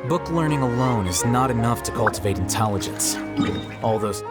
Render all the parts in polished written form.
Book learning alone is not enough to cultivate intelligence. All those...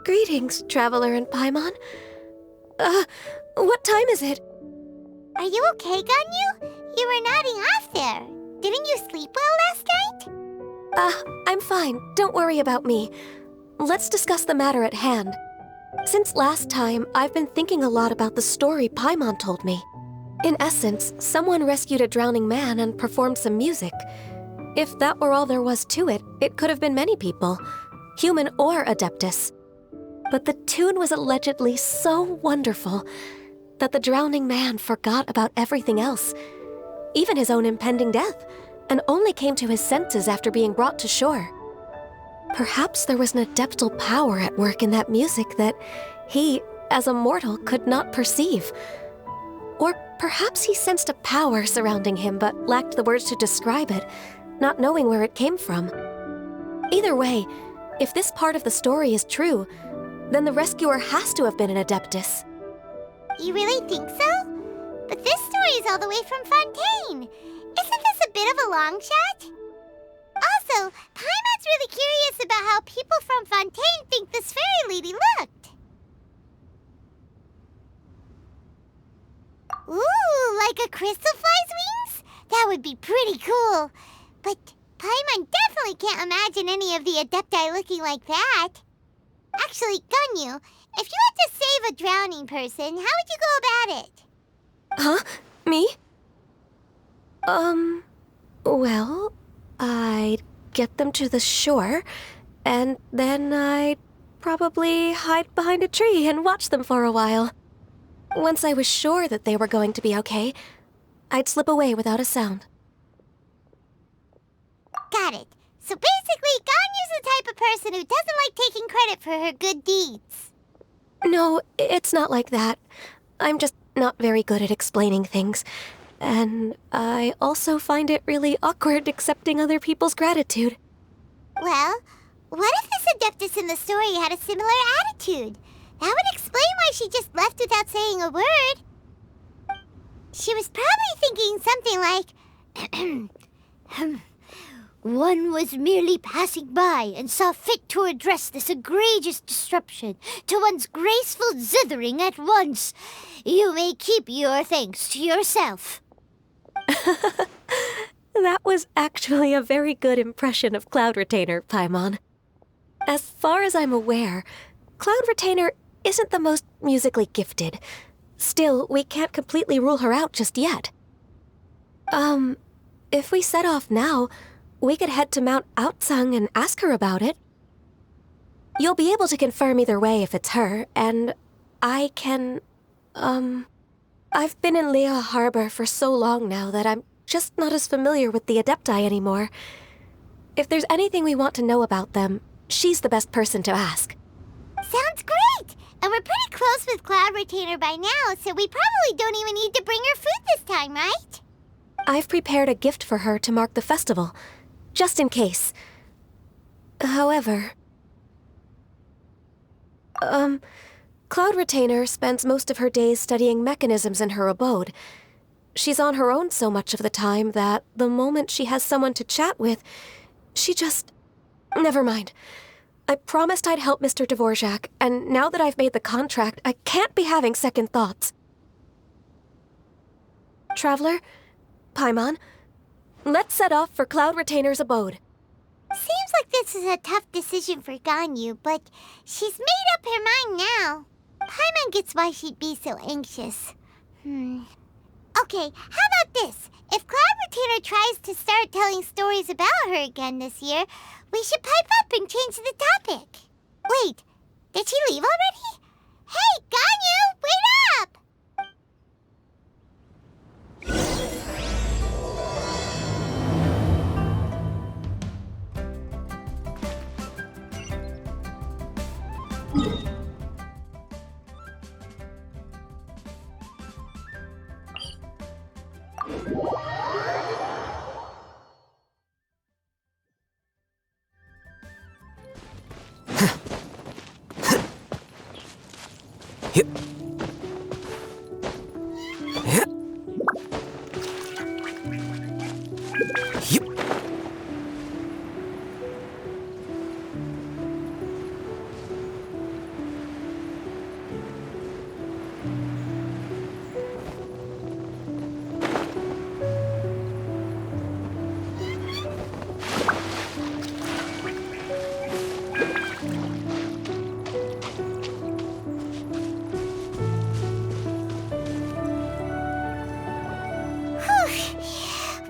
Greetings, Traveler and Paimon. What time is it? Are you okay, Ganyu? You were nodding off there. Didn't you sleep well last night? I'm fine. Don't worry about me. Let's discuss the matter at hand. Since last time, I've been thinking a lot about the story Paimon told me. In essence, someone rescued a drowning man and performed some music. If that were all there was to it, it could have been many people, human or Adeptus. But the tune was allegedly so wonderful that the drowning man forgot about everything else, even his own impending death, and only came to his senses after being brought to shore. Perhaps there was an adeptal power at work in that music that he, as a mortal, could not perceive. Or perhaps he sensed a power surrounding him but lacked the words to describe it, not knowing where it came from. Either way, if this part of the story is true, then the rescuer has to have been an Adeptus. You really think so? But this story is all the way from Fontaine. Isn't this a bit of a long shot? Also, Paimon's really curious about how people from Fontaine think this fairy lady looked. Ooh, like a crystal fly's wings? That would be pretty cool. But Paimon definitely can't imagine any of the Adepti looking like that. Actually, Ganyu, if you had to save a drowning person, how would you go about it? Huh? Me? Well, I'd get them to the shore, and then I'd probably hide behind a tree and watch them for a while. Once I was sure that they were going to be okay, I'd slip away without a sound. Got it. So basically, Ganyu's the type of person who doesn't like taking credit for her good deeds. No, it's not like that. I'm just not very good at explaining things. And I also find it really awkward accepting other people's gratitude. Well, what if this Adeptus in the story had a similar attitude? That would explain why she just left without saying a word. She was probably thinking something like, One was merely passing by and saw fit to address this egregious disruption to one's graceful zithering at once. You may keep your thanks to yourself. That was actually a very good impression of Cloud Retainer, Paimon. As far as I'm aware, Cloud Retainer isn't the most musically gifted. Still, we can't completely rule her out just yet. If we set off now, we could head to Mount Outsung and ask her about it. You'll be able to confirm either way if it's her, and I can, I've been in Lea Harbor for so long now that I'm just not as familiar with the Adepti anymore. If there's anything we want to know about them, she's the best person to ask. Sounds great! And we're pretty close with Cloud Retainer by now, so we probably don't even need to bring her food this time, right? I've prepared a gift for her to mark the festival, just in case. However, Cloud Retainer spends most of her days studying mechanisms in her abode. She's on her own so much of the time that the moment she has someone to chat with, she just... Never mind. I promised I'd help Mr. Dvorak, and now that I've made the contract, I can't be having second thoughts. Traveler, Paimon, let's set off for Cloud Retainer's abode. Seems like this is a tough decision for Ganyu, but she's made up her mind now. Paimon gets why she'd be so anxious. Okay, how about this? If Cloud Retainer tries to start telling stories about her again this year, we should pipe up and change the topic. Wait, did she leave already? Hey, Ganyu, wait up!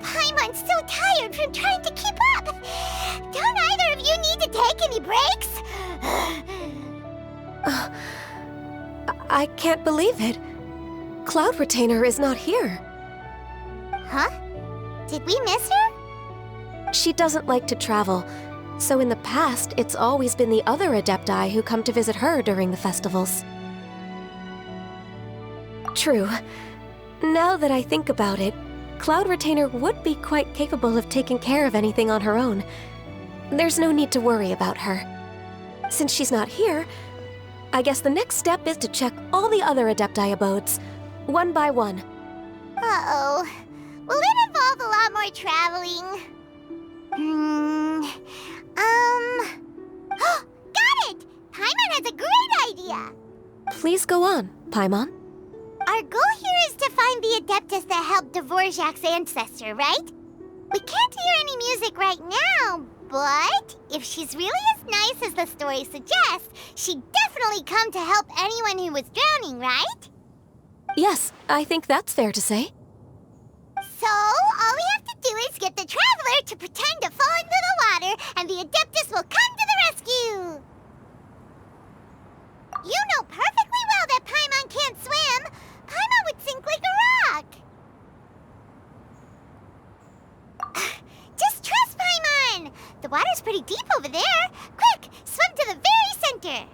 Paimon's so tired from trying to keep up. Don't either of you need to take any breaks? I can't believe it. Cloud Retainer is not here. Huh? Did we miss her? She doesn't like to travel, so in the past, it's always been the other Adepti who come to visit her during the festivals. True. Now that I think about it, Cloud Retainer would be quite capable of taking care of anything on her own. There's no need to worry about her. Since she's not here, I guess the next step is to check all the other Adepti abodes, one by one. Uh-oh. Will it involve a lot more traveling? Got it! Paimon has a great idea! Please go on, Paimon. Our goal here is to find the Adeptus that helped Dvorak's ancestor, right? We can't hear any music right now, but if she's really as nice as the story suggests, she'd definitely come to help anyone who was drowning, right? Yes, I think that's fair to say. So, all we have to do is get the Traveler to pretend to fall into the water, and the Adeptus will come to the rescue! You know perfectly well that Paimon can't swim! Paimon would sink like a rock! Just trust Paimon! The water's pretty deep over there! Quick, swim to the very center!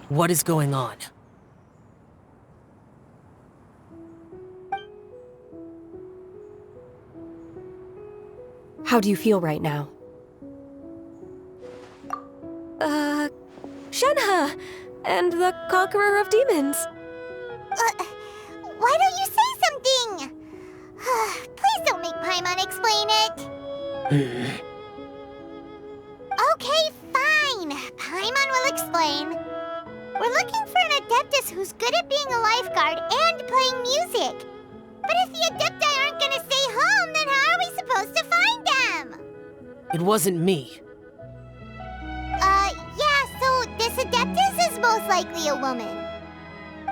What is going on? How do you feel right now? Shenhe! And the Conqueror of Demons! Why don't you say something? Please don't make Paimon explain it. Okay, fine. Paimon will explain. We're looking for an Adeptus who's good at being a lifeguard and playing music. But if the Adepti aren't gonna stay home, then how are we supposed to find them? It wasn't me. Yeah, so this Adeptus is most likely a woman.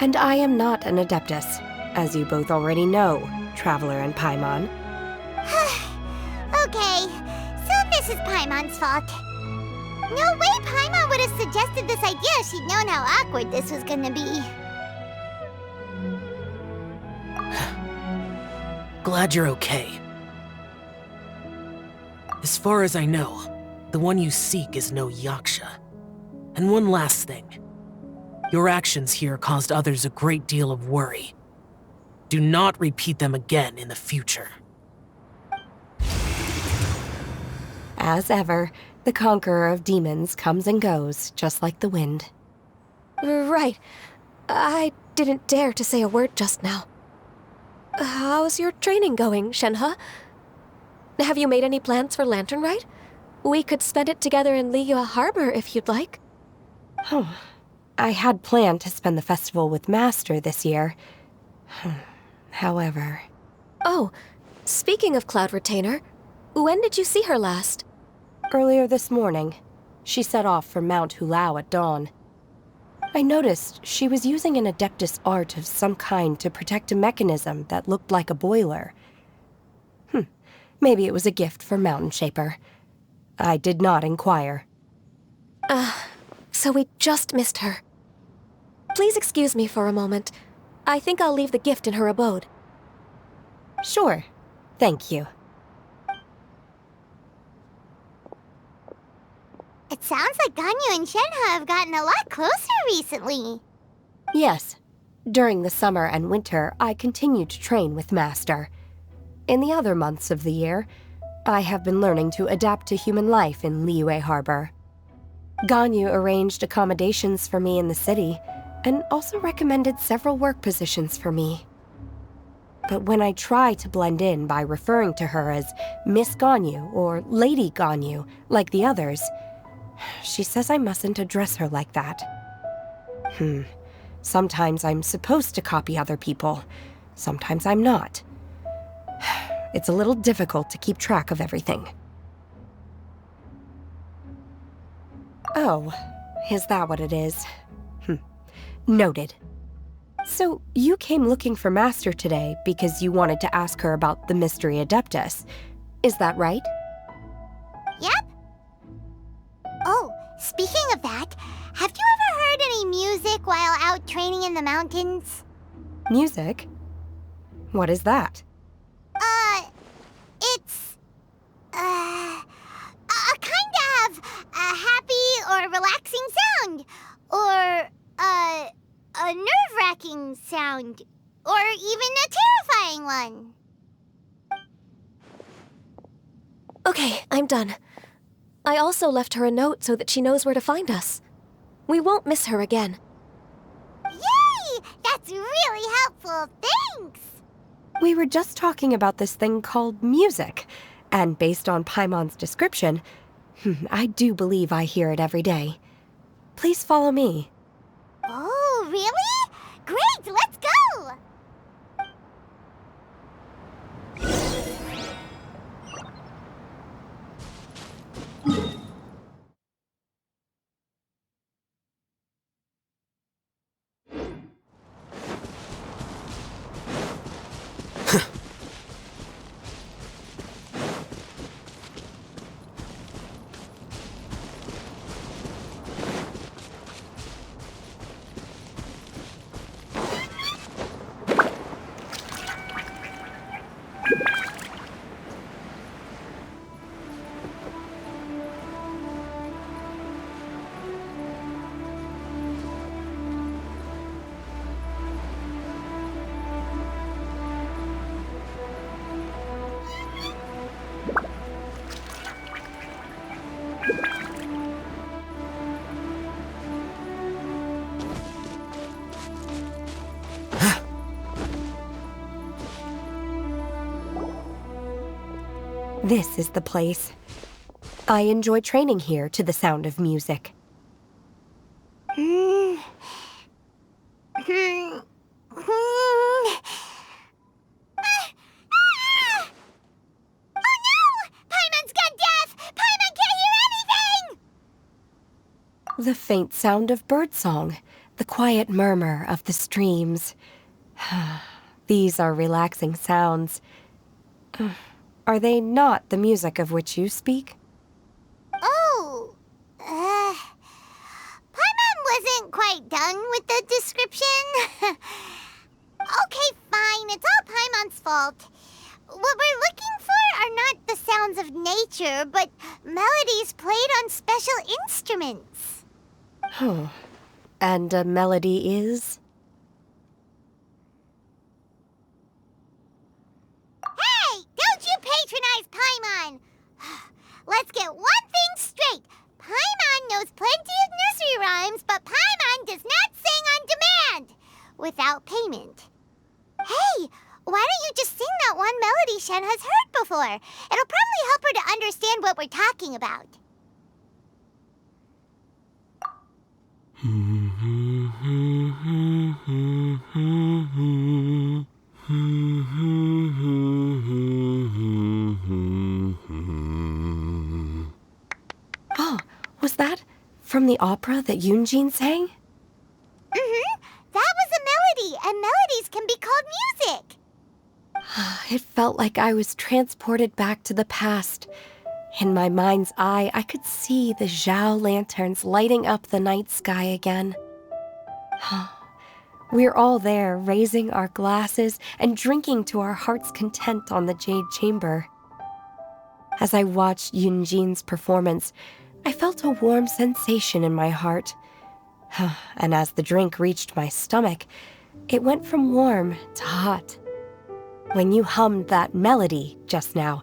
And I am not an Adeptus, as you both already know, Traveler and Paimon. Okay, so this is Paimon's fault. No way Paimon would have suggested this idea if she'd known how awkward this was gonna be. Glad you're okay. As far as I know, the one you seek is no Yaksha. And one last thing. Your actions here caused others a great deal of worry. Do not repeat them again in the future. As ever, the conqueror of demons comes and goes, just like the wind. Right. I didn't dare to say a word just now. How's your training going, Shenhe? Have you made any plans for Lantern Rite? We could spend it together in Liyue Harbor if you'd like. Oh, I had planned to spend the festival with Master this year. However... Oh, speaking of Cloud Retainer, when did you see her last? Earlier this morning, she set off for Mount Hulao at dawn. I noticed she was using an Adeptus art of some kind to protect a mechanism that looked like a boiler. Maybe it was a gift for Mountain Shaper. I did not inquire. So we just missed her. Please excuse me for a moment. I think I'll leave the gift in her abode. Sure. Thank you. It sounds like Ganyu and Shenhe have gotten a lot closer recently. Yes. During the summer and winter, I continue to train with Master. In the other months of the year, I have been learning to adapt to human life in Liyue Harbor. Ganyu arranged accommodations for me in the city, and also recommended several work positions for me. But when I try to blend in by referring to her as Miss Ganyu or Lady Ganyu, like the others, she says I mustn't address her like that. Sometimes I'm supposed to copy other people, sometimes I'm not. It's a little difficult to keep track of everything. Oh, is that what it is? Noted. So, you came looking for Master today because you wanted to ask her about the Mystery Adeptus. Is that right? Yep. Oh, speaking of that, have you ever heard any music while out training in the mountains? Music? What is that? It's... a kind of a happy or relaxing sound. Or, a nerve-wracking sound. Or even a terrifying one. Okay, I'm done. I also left her a note so that she knows where to find us. We won't miss her again. Yay! That's really helpful, thanks! We were just talking about this thing called music, and based on Paimon's description, I do believe I hear it every day. Please follow me. Oh, really? Great, let's go! This is the place. I enjoy training here to the sound of music. The faint sound of birdsong, the quiet murmur of the streams. These are relaxing sounds. Are they not the music of which you speak? Paimon wasn't quite done with the description. Okay, fine, it's all Paimon's fault. What we're looking for are not the sounds of nature, but melodies played on special instruments. And a melody is? Hey, don't you patronize Paimon! Let's get one thing straight. Paimon knows plenty of nursery rhymes, but Paimon does not sing on demand without payment. Hey, why don't you just sing that one melody Shen has heard before? It'll probably help her to understand what we're talking about. Oh, was that from the opera that Yunjin sang? That was a melody, and melodies can be called music. It felt like I was transported back to the past. In my mind's eye, I could see the Zhao lanterns lighting up the night sky again. We're all there, raising our glasses and drinking to our heart's content on the Jade Chamber. As I watched Yunjin's performance, I felt a warm sensation in my heart. And as the drink reached my stomach, it went from warm to hot. When you hummed that melody just now,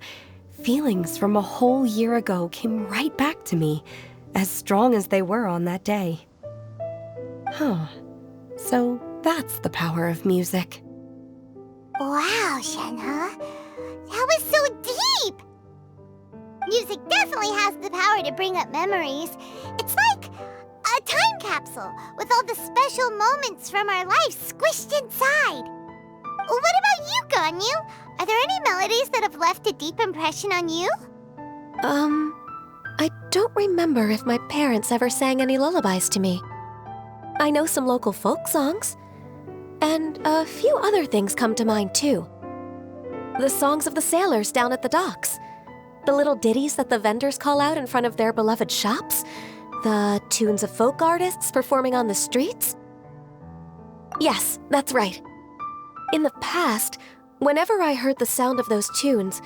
feelings from a whole year ago came right back to me, as strong as they were on that day. So that's the power of music. Wow, Shenhe. That was so deep! Music definitely has the power to bring up memories. It's like a time capsule with all the special moments from our life squished inside. What about you, Ganyu? Are there any melodies that have left a deep impression on you? I don't remember if my parents ever sang any lullabies to me. I know some local folk songs, and a few other things come to mind too. The songs of the sailors down at the docks, the little ditties that the vendors call out in front of their beloved shops, the tunes of folk artists performing on the streets. Yes, that's right. In the past, whenever I heard the sound of those tunes,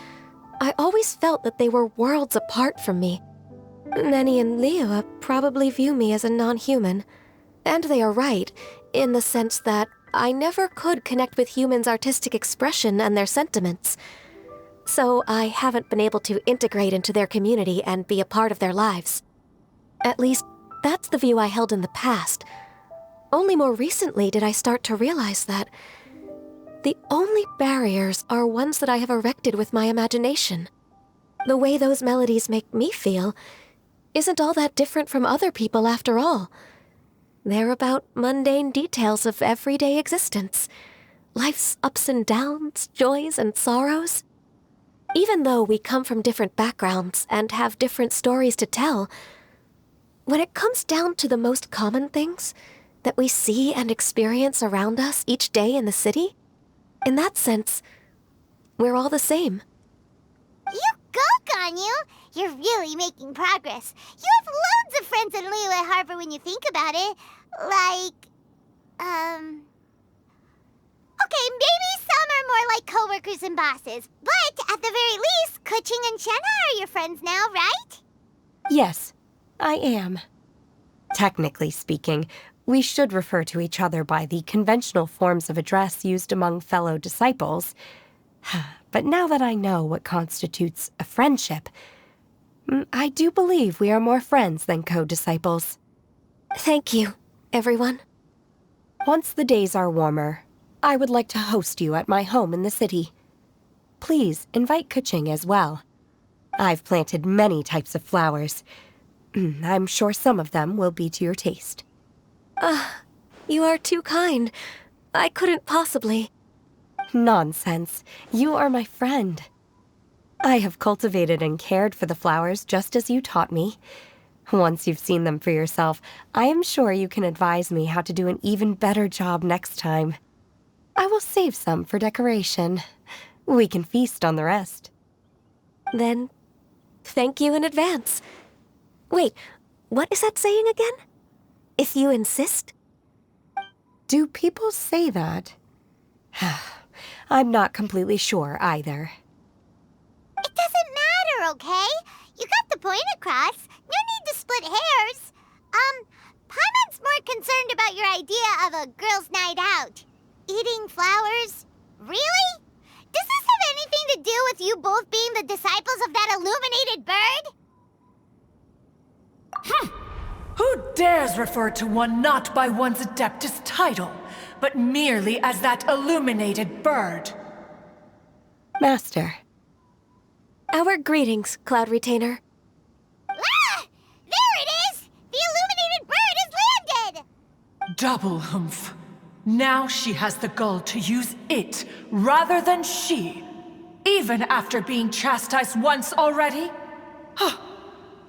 I always felt that they were worlds apart from me. Nenny and Liyue probably view me as a non-human. And they are right, in the sense that I never could connect with humans' artistic expression and their sentiments. So I haven't been able to integrate into their community and be a part of their lives. At least, that's the view I held in the past. Only more recently did I start to realize that the only barriers are ones that I have erected with my imagination. The way those melodies make me feel isn't all that different from other people after all. They're about mundane details of everyday existence, life's ups and downs, joys and sorrows. Even though we come from different backgrounds and have different stories to tell, when it comes down to the most common things that we see and experience around us each day in the city, in that sense, we're all the same. You go, Ganyu! You're really making progress. You have loads of friends in Liyue Harbor when you think about it. Okay, maybe some are more like coworkers and bosses, but at the very least, Guizhong and Shenhe are your friends now, right? Yes, I am. Technically speaking, we should refer to each other by the conventional forms of address used among fellow disciples. But now that I know what constitutes a friendship, I do believe we are more friends than co-disciples. Thank you, everyone. Once the days are warmer, I would like to host you at my home in the city. Please invite Guizhong as well. I've planted many types of flowers. I'm sure some of them will be to your taste. You are too kind. I couldn't possibly. Nonsense. You are my friend. I have cultivated and cared for the flowers just as you taught me. Once you've seen them for yourself, I am sure you can advise me how to do an even better job next time. I will save some for decoration. We can feast on the rest. Then, thank you in advance. Wait, What is that saying again? If you insist? Do people say that? I'm not completely sure either. It doesn't matter, okay? You got the point across. No need to split hairs. Paimon's more concerned about your idea of a girl's night out. Eating flowers? Really? Does this have anything to do with you both being the disciples of that illuminated bird? Who dares refer to one not by one's Adeptus title, but merely as that illuminated bird? Master. Our greetings, Cloud Retainer. Ah! There it is! The illuminated bird has landed! Double humph. Now she has the gall to use it rather than she, even after being chastised once already?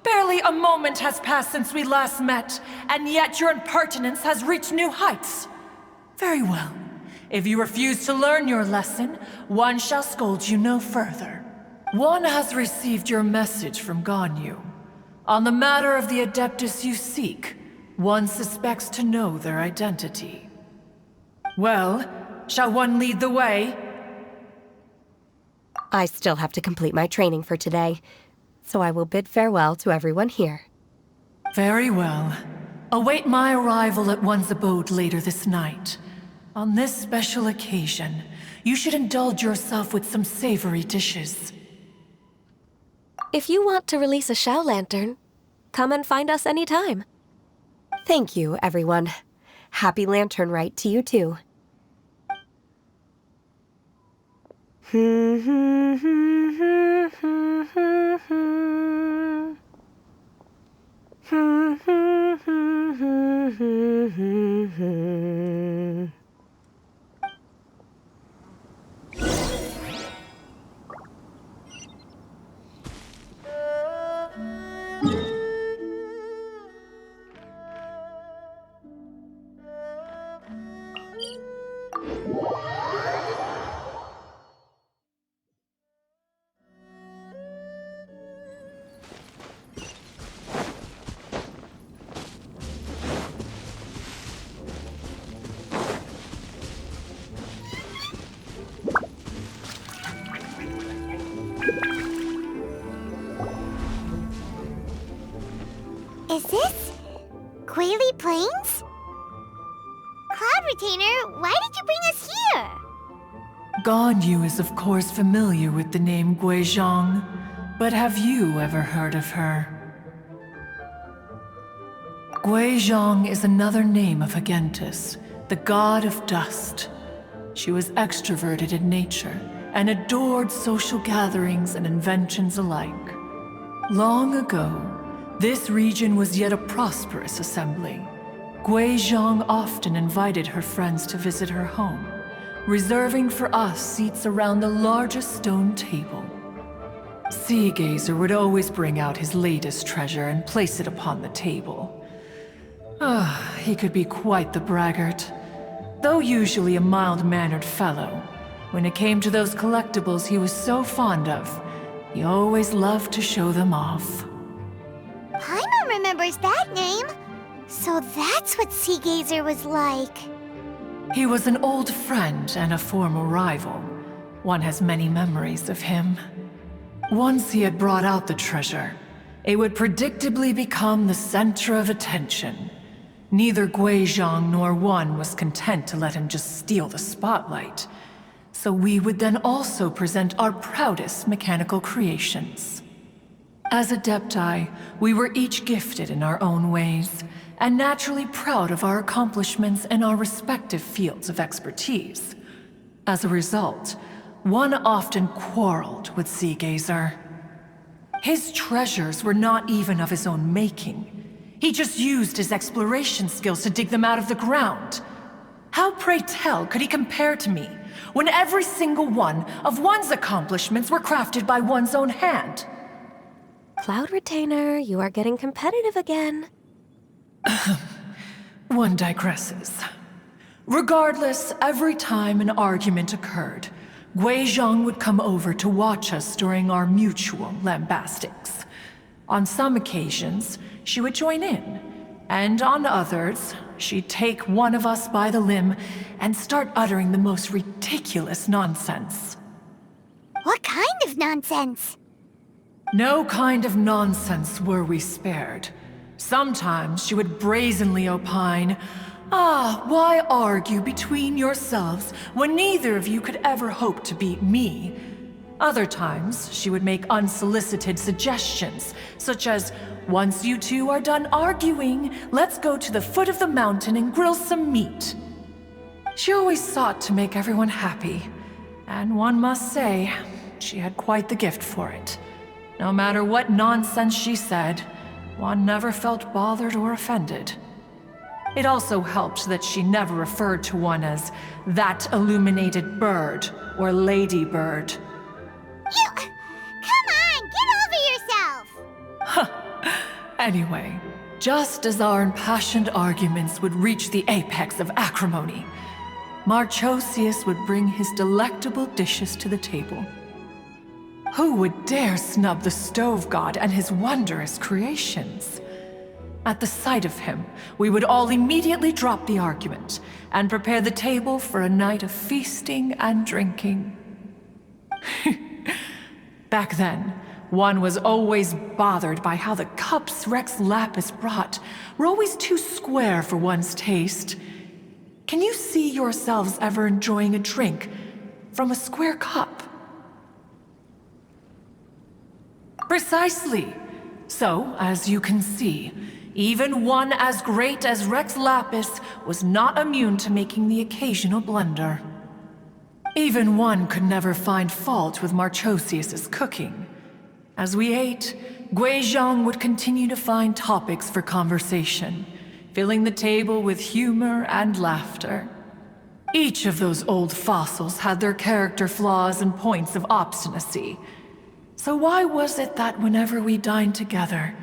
Barely a moment has passed since we last met, and yet your impertinence has reached new heights. Very well. If you refuse to learn your lesson, one shall scold you no further. One has received your message from Ganyu. On the matter of the Adeptus you seek, one suspects to know their identity. Well, shall one lead the way? I still have to complete my training for today, so I will bid farewell to everyone here. Very well. Await my arrival at one's abode later this night. On this special occasion, you should indulge yourself with some savory dishes. If you want to release a Shao Lantern, come and find us anytime. Thank you, everyone. Happy Lantern Rite to you too. Is this Quaily Plains? Cloud Retainer, why did you bring us here? Ganyu is of course familiar with the name Guizhong, but have you ever heard of her? Guizhong is another name of Agentis, the god of dust. She was extroverted in nature and adored social gatherings and inventions alike. Long ago, this region was yet a prosperous assembly. Guizhong often invited her friends to visit her home, reserving for us seats around the largest stone table. Seagazer would always bring out his latest treasure and place it upon the table. He could be quite the braggart. Though usually a mild-mannered fellow, when it came to those collectibles he was so fond of, he always loved to show them off. Paimon remembers that name. So that's what Seagazer was like. He was an old friend and a former rival. One has many memories of him. Once he had brought out the treasure, it would predictably become the center of attention. Neither Guizhong nor one was content to let him just steal the spotlight. So we would then also present our proudest mechanical creations. As Adepti, we were each gifted in our own ways, and naturally proud of our accomplishments in our respective fields of expertise. As a result, one often quarreled with Seagazer. His treasures were not even of his own making. He just used his exploration skills to dig them out of the ground. How, pray tell, could he compare to me, when every single one of one's accomplishments were crafted by one's own hand? Cloud Retainer, you are getting competitive again. One digresses. Regardless, every time an argument occurred, Guizhong would come over to watch us during our mutual lambastics. On some occasions, she would join in, and on others, she'd take one of us by the limb and start uttering the most ridiculous nonsense. What kind of nonsense? No kind of nonsense were we spared. Sometimes she would brazenly opine, why argue between yourselves when neither of you could ever hope to beat me? Other times, she would make unsolicited suggestions, such as, once you two are done arguing, let's go to the foot of the mountain and grill some meat. She always sought to make everyone happy, and one must say, she had quite the gift for it. No matter what nonsense she said, one never felt bothered or offended. It also helped that she never referred to one as that illuminated bird or ladybird. Come on, get over yourself! Anyway, just as our impassioned arguments would reach the apex of acrimony, Marchosius would bring his delectable dishes to the table. Who would dare snub the stove god and his wondrous creations? At the sight of him, we would all immediately drop the argument and prepare the table for a night of feasting and drinking. Back then, one was always bothered by how the cups Rex Lapis brought were always too square for one's taste. Can you see yourselves ever enjoying a drink from a square cup? Precisely. So, as you can see, even one as great as Rex Lapis was not immune to making the occasional blunder. Even one could never find fault with Marchosius's cooking. As we ate, Guizhong would continue to find topics for conversation, filling the table with humor and laughter. Each of those old fossils had their character flaws and points of obstinacy. So why was it that whenever we dined together,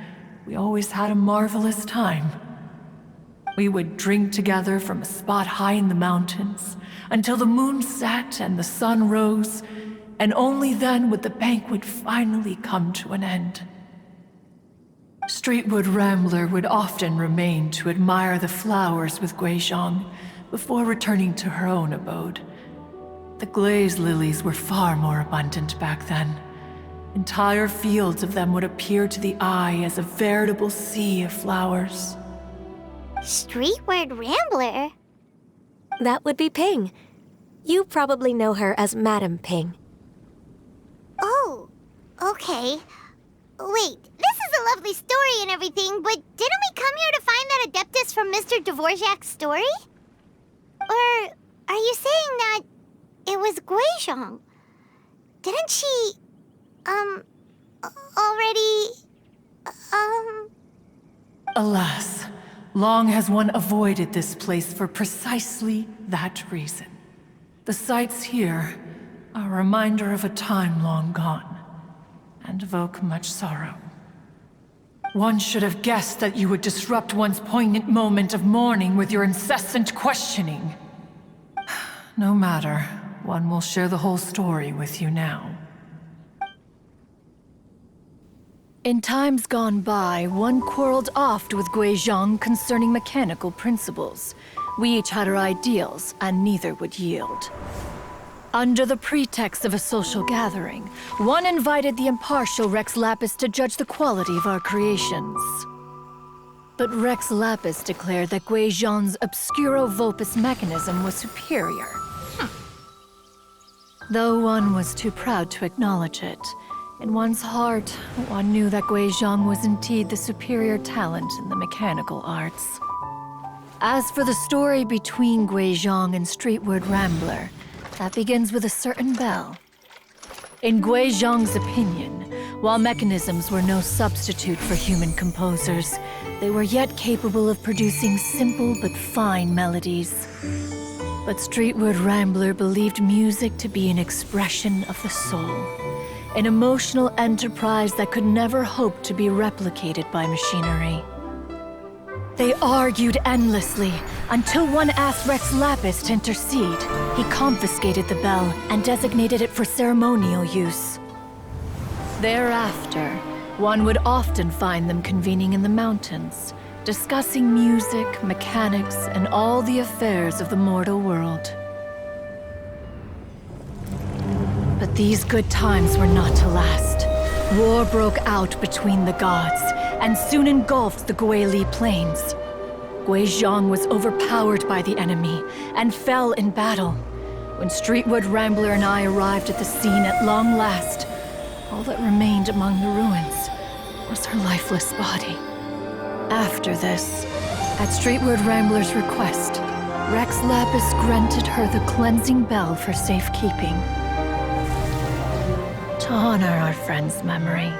we always had a marvelous time? We would drink together from a spot high in the mountains until the moon set and the sun rose, and only then would the banquet finally come to an end. Streetward Rambler would often remain to admire the flowers with Guizhong before returning to her own abode. The glaze lilies were far more abundant back then. Entire fields of them would appear to the eye as a veritable sea of flowers. Streetward Rambler? That would be Ping. You probably know her as Madam Ping. Oh, okay. Wait, this is a lovely story and everything, but didn't we come here to find that Adeptus from Mr. Dvorak's story? Or are you saying that it was Guizhong? Didn't she, already, Alas, long has one avoided this place for precisely that reason. The sights here are a reminder of a time long gone, and evoke much sorrow. One should have guessed that you would disrupt one's poignant moment of mourning with your incessant questioning. No matter, one will share the whole story with you now. In times gone by, one quarreled oft with Guizhong concerning mechanical principles. We each had our ideals, and neither would yield. Under the pretext of a social gathering, one invited the impartial Rex Lapis to judge the quality of our creations. But Rex Lapis declared that Guizhong's Obscuro Vulpus mechanism was superior. Though one was too proud to acknowledge it, in one's heart, one knew that Guizhong was indeed the superior talent in the mechanical arts. As for the story between Guizhong and Streetward Rambler, that begins with a certain bell. In Guizhong's opinion, while mechanisms were no substitute for human composers, they were yet capable of producing simple but fine melodies. But Streetward Rambler believed music to be an expression of the soul, an emotional enterprise that could never hope to be replicated by machinery. They argued endlessly, until one asked Rex Lapis to intercede. He confiscated the bell and designated it for ceremonial use. Thereafter, One would often find them convening in the mountains, discussing music, mechanics, and all the affairs of the mortal world. But these good times were not to last. War broke out between the gods, and soon engulfed the Guili Plains. Guizhong was overpowered by the enemy, and fell in battle. When Streetward, Rambler, and I arrived at the scene at long last, all that remained among the ruins was her lifeless body. After this, at Streetward Rambler's request, Rex Lapis granted her the cleansing bell for safekeeping. To honor our friend's memory,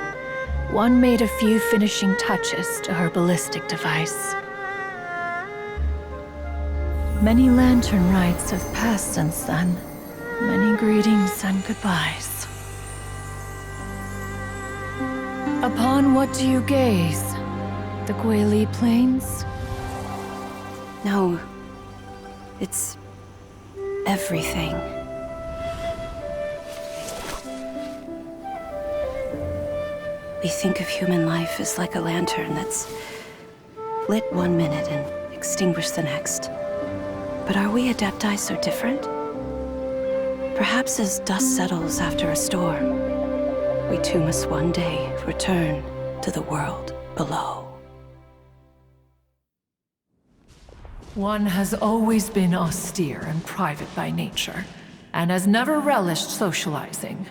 one made a few finishing touches to her ballistic device. Many Lantern Rites have passed since then. Many greetings and goodbyes. Upon what do you gaze? The Guili Plains? No. It's everything. We think of human life as like a lantern that's lit one minute and extinguished the next. But are we Adepti so different? Perhaps as dust settles after a storm, we too must one day return to the world below. One has always been austere and private by nature, and has never relished socializing.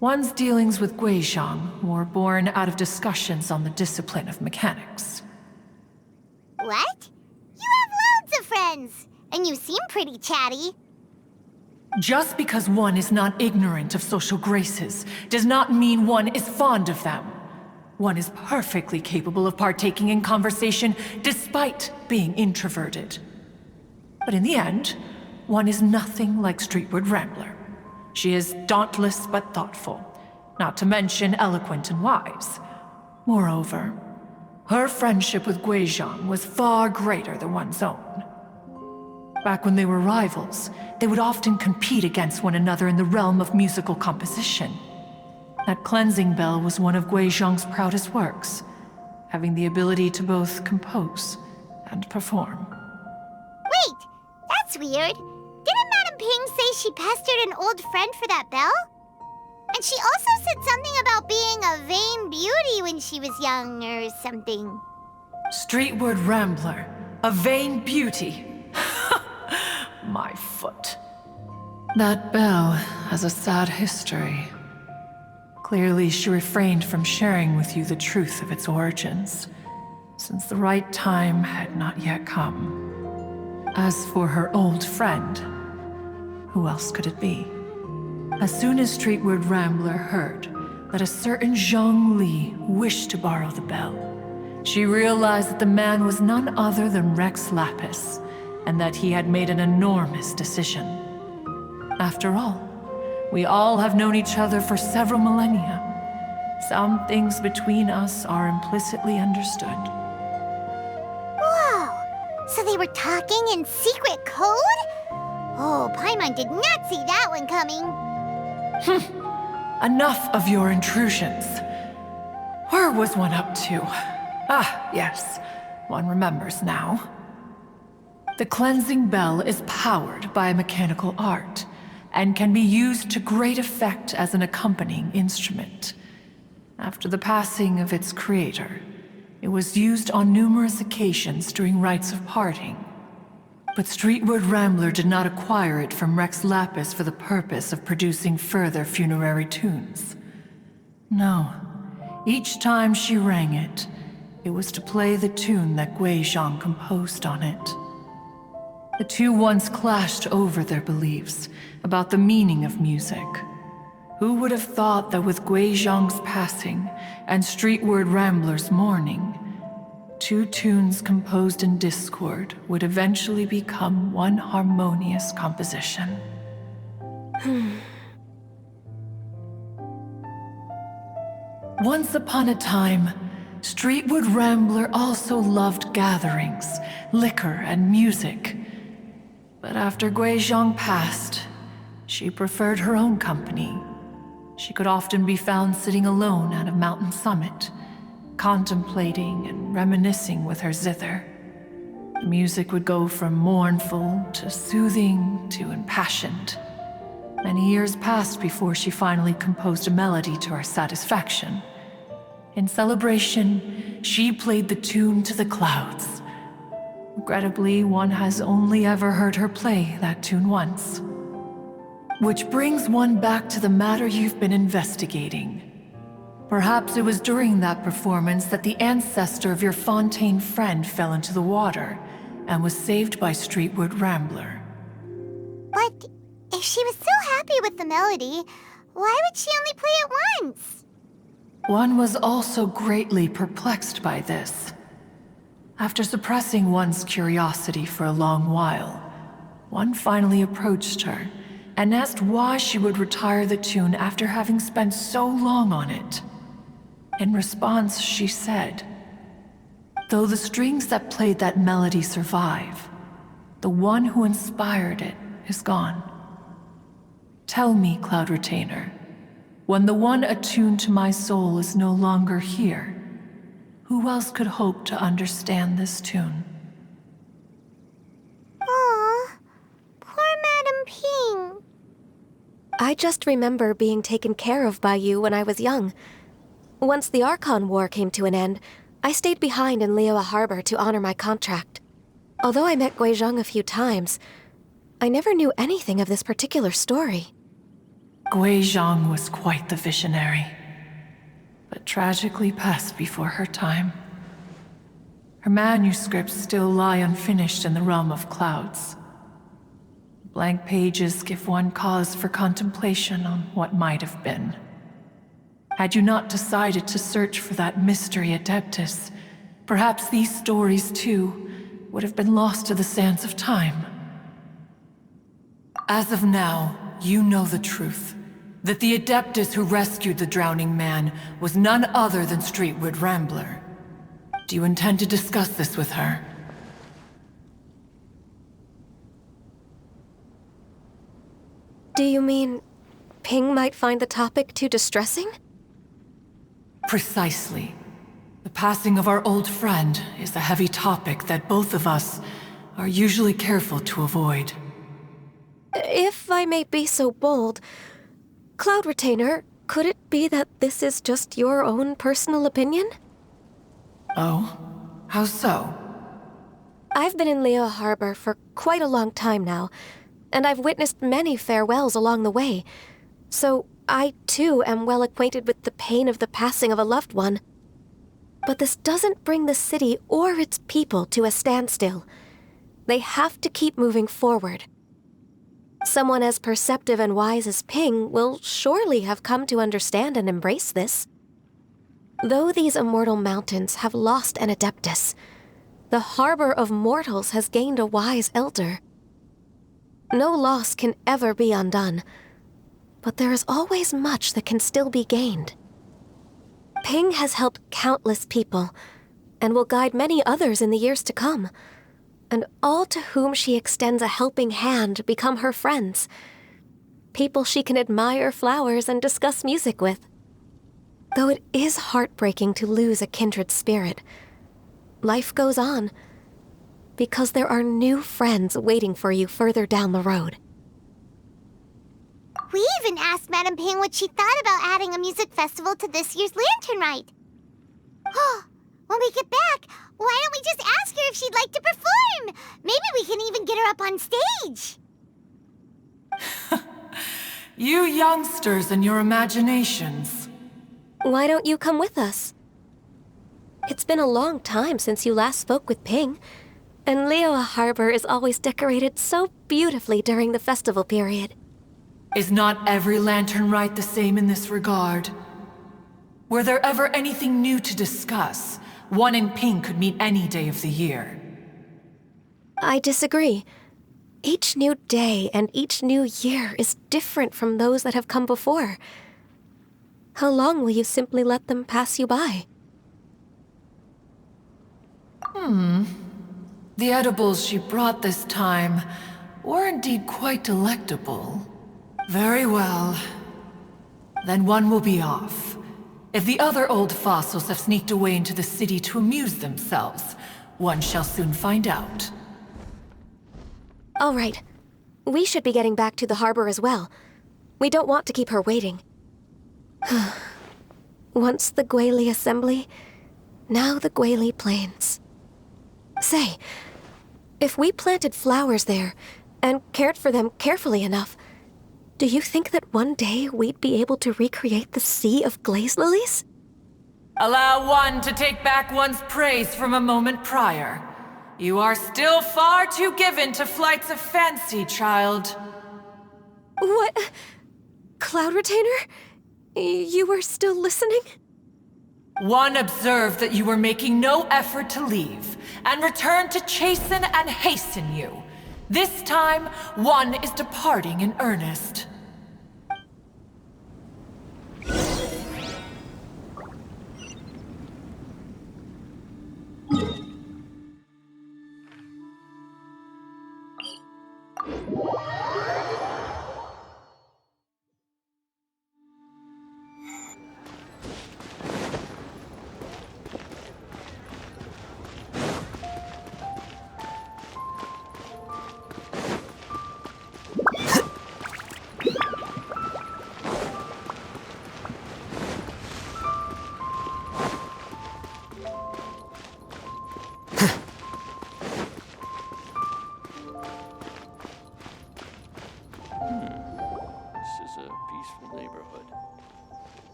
One's dealings with Guizhong were born out of discussions on the discipline of mechanics. What? You have loads of friends, and you seem pretty chatty. Just because one is not ignorant of social graces does not mean one is fond of them. One is perfectly capable of partaking in conversation despite being introverted. But in the end, one is nothing like Streetward Rambler. She is dauntless but thoughtful, not to mention eloquent and wise. Moreover, her friendship with Guizhong was far greater than one's own. Back when they were rivals, they would often compete against one another in the realm of musical composition. That cleansing bell was one of Guizhong's proudest works, having the ability to both compose and perform. Wait, that's weird. Didn't Madame Ping say she pestered an old friend for that bell? And she also said something about being a vain beauty when she was young or something. Streetward Rambler, a vain beauty. My foot. That bell has a sad history. Clearly, she refrained from sharing with you the truth of its origins, since the right time had not yet come. As for her old friend, who else could it be? As soon as Streetward Rambler heard that a certain Zhang Li wished to borrow the bell, she realized that the man was none other than Rex Lapis, and that he had made an enormous decision. After all, we all have known each other for several millennia. Some things between us are implicitly understood. Whoa! So they were talking in secret code? Oh, Paimon did not see that one coming. Enough of your intrusions. Where was one up to? Ah, yes. One remembers now. The cleansing bell is powered by a mechanical art, and can be used to great effect as an accompanying instrument. After the passing of its creator, it was used on numerous occasions during rites of parting. But Streetward Rambler did not acquire it from Rex Lapis for the purpose of producing further funerary tunes. No, each time she rang it, it was to play the tune that Guizhong composed on it. The two once clashed over their beliefs about the meaning of music. Who would have thought that with Guizhong's passing and Streetward Rambler's mourning, two tunes composed in discord would eventually become one harmonious composition? Once upon a time, Streetward Rambler also loved gatherings, liquor, and music. But after Guizhong passed, she preferred her own company. She could often be found sitting alone at a mountain summit, contemplating and reminiscing with her zither. The music would go from mournful to soothing to impassioned. Many years passed before she finally composed a melody to her satisfaction. In celebration, she played the tune to the clouds. Regrettably, one has only ever heard her play that tune once. Which brings one back to the matter you've been investigating. Perhaps it was during that performance that the ancestor of your Fontaine friend fell into the water and was saved by Streetward Rambler. But if she was so happy with the melody, why would she only play it once? One was also greatly perplexed by this. After suppressing one's curiosity for a long while, one finally approached her and asked why she would retire the tune after having spent so long on it. In response, she said, "Though the strings that played that melody survive, the one who inspired it is gone. Tell me, Cloud Retainer, when the one attuned to my soul is no longer here, who else could hope to understand this tune?" Aw, poor Madame Ping. I just remember being taken care of by you when I was young. Once the Archon War came to an end, I stayed behind in Liyue Harbor to honor my contract. Although I met Guizhong a few times, I never knew anything of this particular story. Guizhong was quite the visionary, but tragically passed before her time. Her manuscripts still lie unfinished in the realm of clouds. Blank pages give one cause for contemplation on what might have been. Had you not decided to search for that mystery Adeptus, perhaps these stories, too, would have been lost to the sands of time. As of now, you know the truth. That the Adeptus who rescued the drowning man was none other than Streetward Rambler. Do you intend to discuss this with her? Do you mean Ping might find the topic too distressing? Precisely. The passing of our old friend is a heavy topic that both of us are usually careful to avoid. If I may be so bold, Cloud Retainer, could it be that this is just your own personal opinion? Oh? How so? I've been in Liyue Harbor for quite a long time now, and I've witnessed many farewells along the way, so I too am well acquainted with the pain of the passing of a loved one. But this doesn't bring the city or its people to a standstill. They have to keep moving forward. Someone as perceptive and wise as Ping will surely have come to understand and embrace this. Though these immortal mountains have lost an Adeptus, the harbor of mortals has gained a wise elder. No loss can ever be undone, but there is always much that can still be gained. Ping has helped countless people, and will guide many others in the years to come, and all to whom she extends a helping hand become her friends. People she can admire flowers and discuss music with. Though it is heartbreaking to lose a kindred spirit, life goes on, because there are new friends waiting for you further down the road. We even asked Madame Ping what she thought about adding a music festival to this year's Lantern Rite. Oh, when we get back, why don't we just ask her if she'd like to perform? Maybe we can even get her up on stage. You youngsters and your imaginations. Why don't you come with us? It's been a long time since you last spoke with Ping, and Liyue Harbor is always decorated so beautifully during the festival period. Is not every Lantern Rite the same in this regard? Were there ever anything new to discuss? One and Ping could meet any day of the year. I disagree. Each new day and each new year is different from those that have come before. How long will you simply let them pass you by? The edibles she brought this time were indeed quite delectable. Very well. Then one will be off. If the other old fossils have sneaked away into the city to amuse themselves, one shall soon find out. All right. We should be getting back to the harbor as well. We don't want to keep her waiting. Once the Guili Assembly, now the Guili Plains. Say, if we planted flowers there and cared for them carefully enough, do you think that one day we'd be able to recreate the sea of glaze lilies? Allow one to take back one's praise from a moment prior. You are still far too given to flights of fancy, child. What? Cloud Retainer? You were still listening? One observed that you were making no effort to leave, and returned to chasten and hasten you. This time, one is departing in earnest.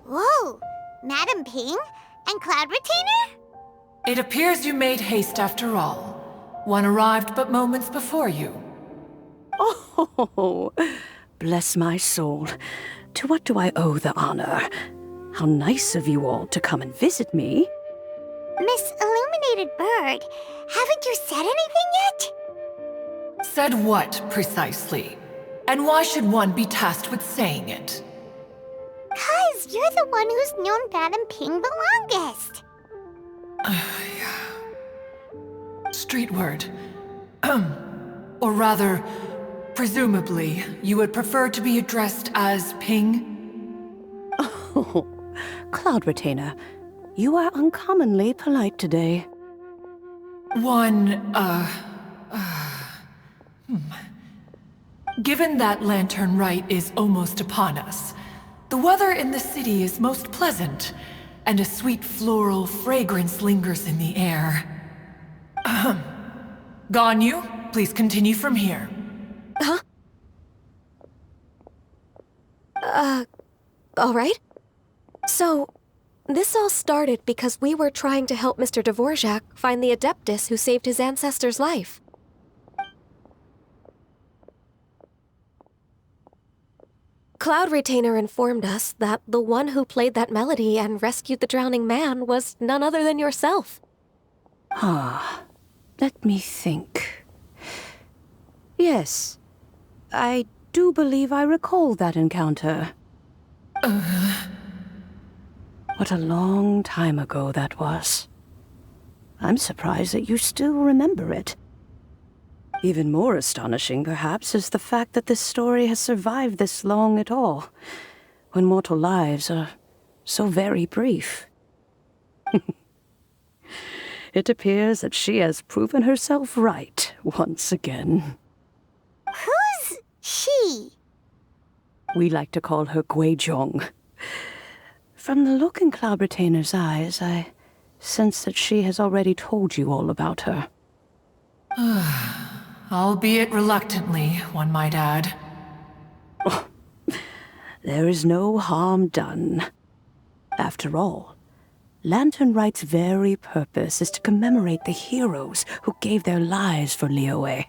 Whoa! Madam Ping? And Cloud Retainer? It appears you made haste after all. One arrived but moments before you. Oh, bless my soul. To what do I owe the honor? How nice of you all to come and visit me. Miss Illuminated Bird, haven't you said anything yet? Said what, precisely? And why should one be tasked with saying it? 'Cause you're the one who's known Madam Ping the longest. Streetward. Or rather, presumably, you would prefer to be addressed as Ping? Oh, Cloud Retainer, you are uncommonly polite today. Given that Lantern Rite is almost upon us, the weather in the city is most pleasant, and a sweet floral fragrance lingers in the air. Ganyu, please continue from here. Huh? All right. So, this all started because we were trying to help Mr. Dvorak find the Adeptus who saved his ancestor's life. Cloud Retainer informed us that the one who played that melody and rescued the drowning man was none other than yourself. Let me think. Yes, I do believe I recall that encounter. What a long time ago that was. I'm surprised that you still remember it. Even more astonishing, perhaps, is the fact that this story has survived this long at all, when mortal lives are so very brief. It appears that she has proven herself right once again. Who's she? We like to call her Guizhong. From the look in Cloud Retainer's eyes, I sense that she has already told you all about her. Albeit reluctantly, one might add. There is no harm done. After all, Lantern Rite's very purpose is to commemorate the heroes who gave their lives for Liyue.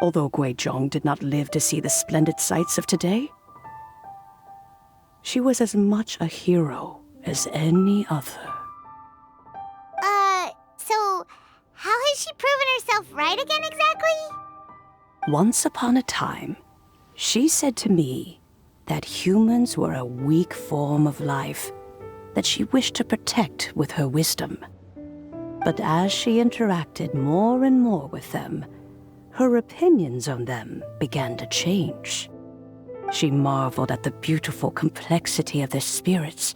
Although Guizhong did not live to see the splendid sights of today, she was as much a hero as any other. So how has she proven herself right again exactly? Once upon a time, she said to me that humans were a weak form of life that she wished to protect with her wisdom. But as she interacted more and more with them, her opinions on them began to change. She marveled at the beautiful complexity of their spirits,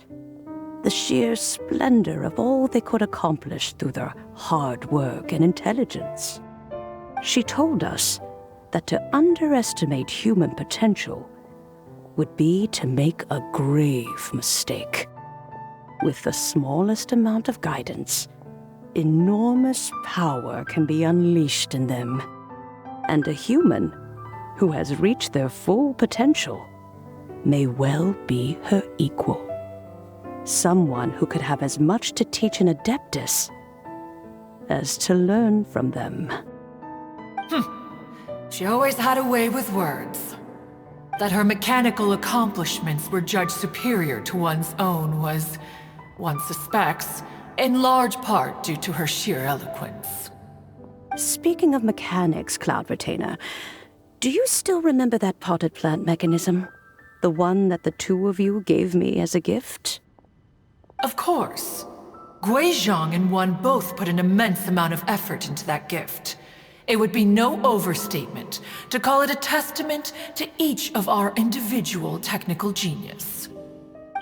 the sheer splendor of all they could accomplish through their hard work and intelligence. She told us that to underestimate human potential would be to make a grave mistake. With the smallest amount of guidance, enormous power can be unleashed in them, and a human who has reached their full potential may well be her equal. Someone who could have as much to teach an adeptus as to learn from them. She always had a way with words. That her mechanical accomplishments were judged superior to one's own was, one suspects, in large part due to her sheer eloquence. Speaking of mechanics, Cloud Retainer, do you still remember that potted plant mechanism? The one that the two of you gave me as a gift? Of course. Guizhong and one both put an immense amount of effort into that gift. It would be no overstatement to call it a testament to each of our individual technical genius.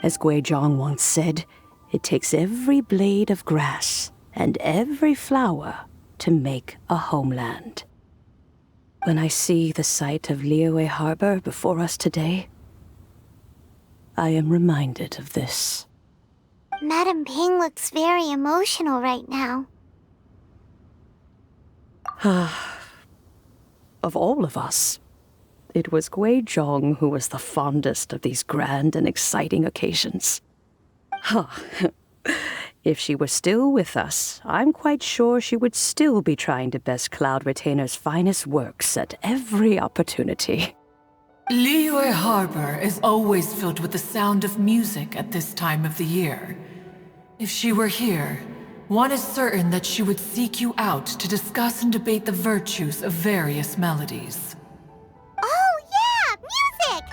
As Guizhong once said, it takes every blade of grass and every flower to make a homeland. When I see the sight of Liyue Harbor before us today, I am reminded of this. Madam Ping looks very emotional right now. Of all of us, it was Guizhong who was the fondest of these grand and exciting occasions. If she were still with us, I'm quite sure she would still be trying to best Cloud Retainer's finest works at every opportunity. Liyue Harbor is always filled with the sound of music at this time of the year. If she were here, one is certain that she would seek you out to discuss and debate the virtues of various melodies. Oh yeah, music!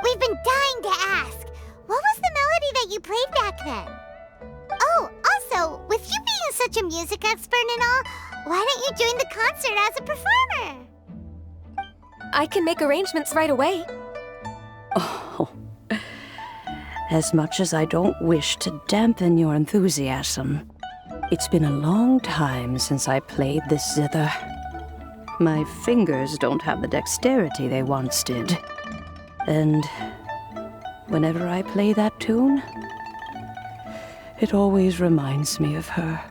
We've been dying to ask. What was the melody that you played back then? Oh, also, with you being such a music expert and all, why don't you join the concert as a performer? I can make arrangements right away. Oh, as much as I don't wish to dampen your enthusiasm, it's been a long time since I played this zither. My fingers don't have the dexterity they once did. And whenever I play that tune, it always reminds me of her.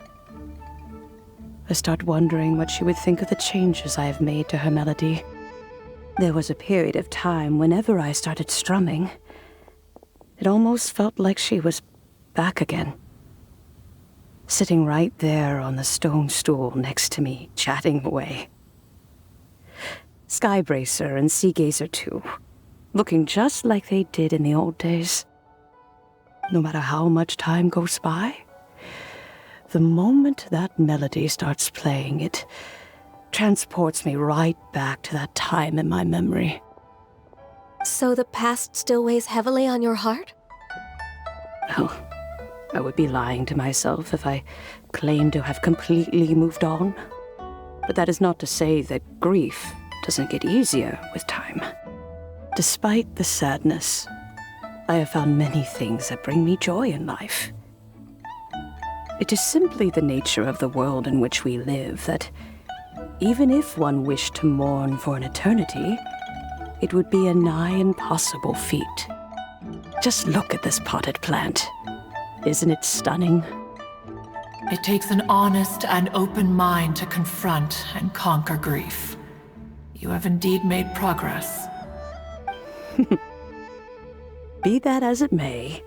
I start wondering what she would think of the changes I have made to her melody. There was a period of time whenever I started strumming, it almost felt like she was back again. Sitting right there on the stone stool next to me, chatting away. Skybracer and Seagazer too, looking just like they did in the old days. No matter how much time goes by, the moment that melody starts playing, it transports me right back to that time in my memory. So the past still weighs heavily on your heart? Oh, I would be lying to myself if I claimed to have completely moved on. But that is not to say that grief doesn't get easier with time. Despite the sadness, I have found many things that bring me joy in life. It is simply the nature of the world in which we live that, even if one wished to mourn for an eternity, it would be a nigh impossible feat. Just look at this potted plant. Isn't it stunning? It takes an honest and open mind to confront and conquer grief. You have indeed made progress. Be that as it may,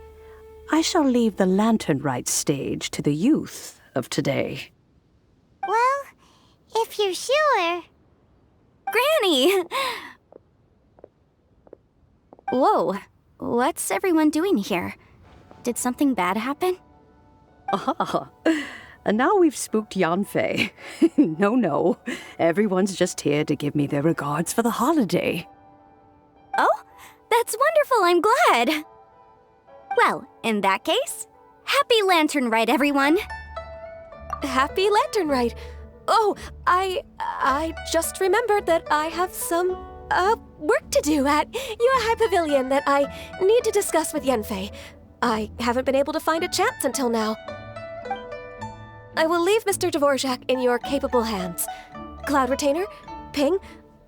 I shall leave the Lantern Rite stage to the youth of today. Well, if you're sure. Granny! Whoa, what's everyone doing here? Did something bad happen? Ah, and now we've spooked Yanfei. No, everyone's just here to give me their regards for the holiday. Oh, that's wonderful, I'm glad! Well, in that case, happy Lantern Rite, everyone! Happy Lantern Rite! Oh, I just remembered that I have some, work to do at Yuehai Pavilion that I need to discuss with Yanfei. I haven't been able to find a chance until now. I will leave Mr. Dvorak in your capable hands. Cloud Retainer, Ping,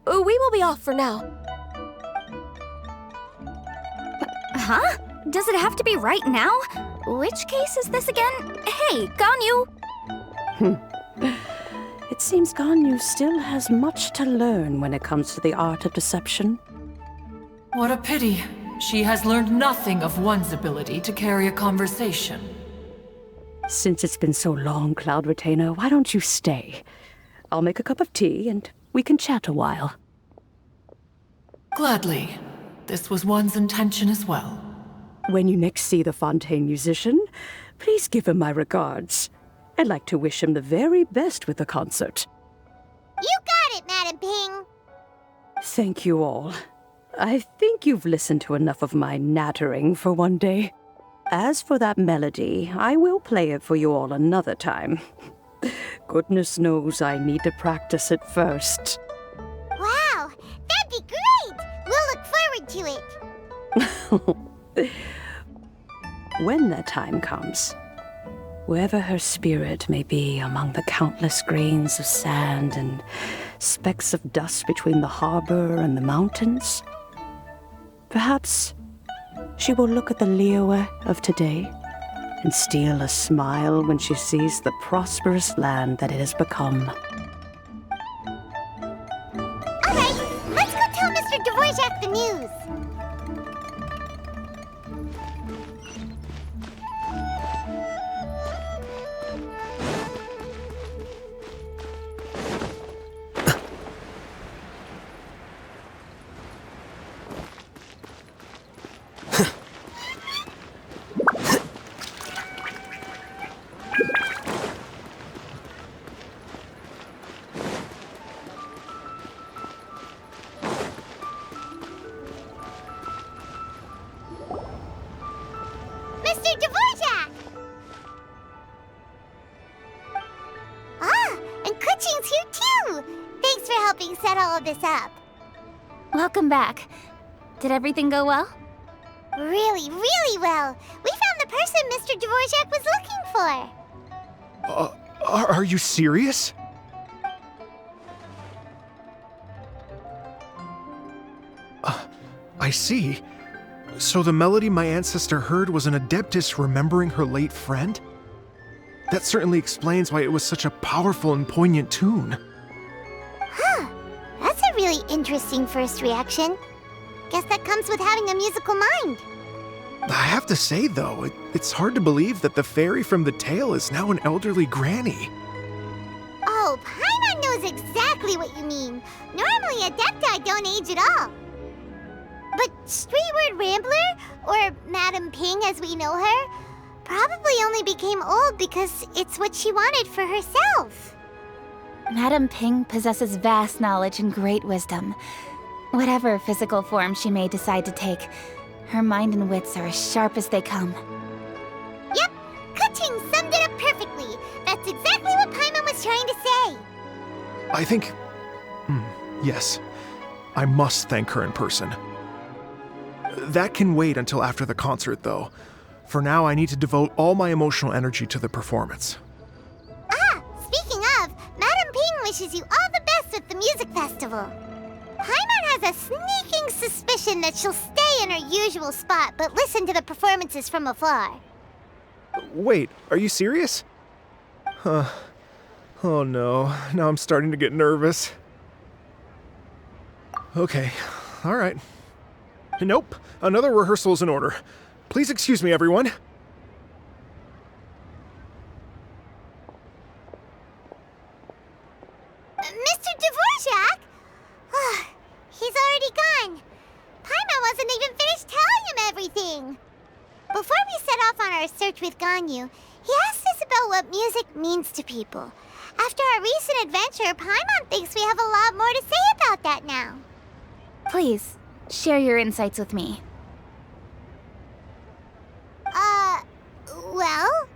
we will be off for now. Huh? Does it have to be right now? Which case is this again? Hey, Ganyu! It seems Ganyu still has much to learn when it comes to the art of deception. What a pity. She has learned nothing of one's ability to carry a conversation. Since it's been so long, Cloud Retainer, why don't you stay? I'll make a cup of tea and we can chat a while. Gladly. This was one's intention as well. When you next see the Fontaine musician, please give him my regards. I'd like to wish him the very best with the concert. You got it, Madam Ping. Thank you all. I think you've listened to enough of my nattering for one day. As for that melody, I will play it for you all another time. Goodness knows I need to practice it first. Wow, that'd be great! We'll look forward to it. When that time comes, wherever her spirit may be among the countless grains of sand and specks of dust between the harbor and the mountains, perhaps she will look at the Liyue of today and steal a smile when she sees the prosperous land that it has become. All right, let's go tell Mr. Dvorak the news. Mr. Dvorak! Ah, and Kuching's here too! Thanks for helping set all of this up. Welcome back. Did everything go well? Really, really well. We found the person Mr. Dvorak was looking for. Are you serious? I see. So the melody my ancestor heard was an adeptus remembering her late friend? That certainly explains why it was such a powerful and poignant tune. Huh. That's a really interesting first reaction. Guess that comes with having a musical mind. I have to say, though, it's hard to believe that the fairy from the tale is now an elderly granny. Oh, Paimon knows exactly what you mean. Normally, Adepti don't age at all. But Streetward Rambler, or Madam Ping as we know her, probably only became old because it's what she wanted for herself. Madam Ping possesses vast knowledge and great wisdom. Whatever physical form she may decide to take, her mind and wits are as sharp as they come. Yep, Kuching summed it up perfectly. That's exactly what Paimon was trying to say. I think... yes. I must thank her in person. That can wait until after the concert, though. For now, I need to devote all my emotional energy to the performance. Ah, speaking of, Madam Ping wishes you all the best with the music festival. Paimon has a sneaking suspicion that she'll stay in her usual spot, but listen to the performances from afar. Wait, are you serious? Huh. Oh no, now I'm starting to get nervous. Okay, alright. Nope, another rehearsal is in order. Please excuse me, everyone. Mr. Dvorak? He's already gone. Paimon wasn't even finished telling him everything. Before we set off on our search with Ganyu, he asked us about what music means to people. After our recent adventure, Paimon thinks we have a lot more to say about that now. Please, share your insights with me. Well,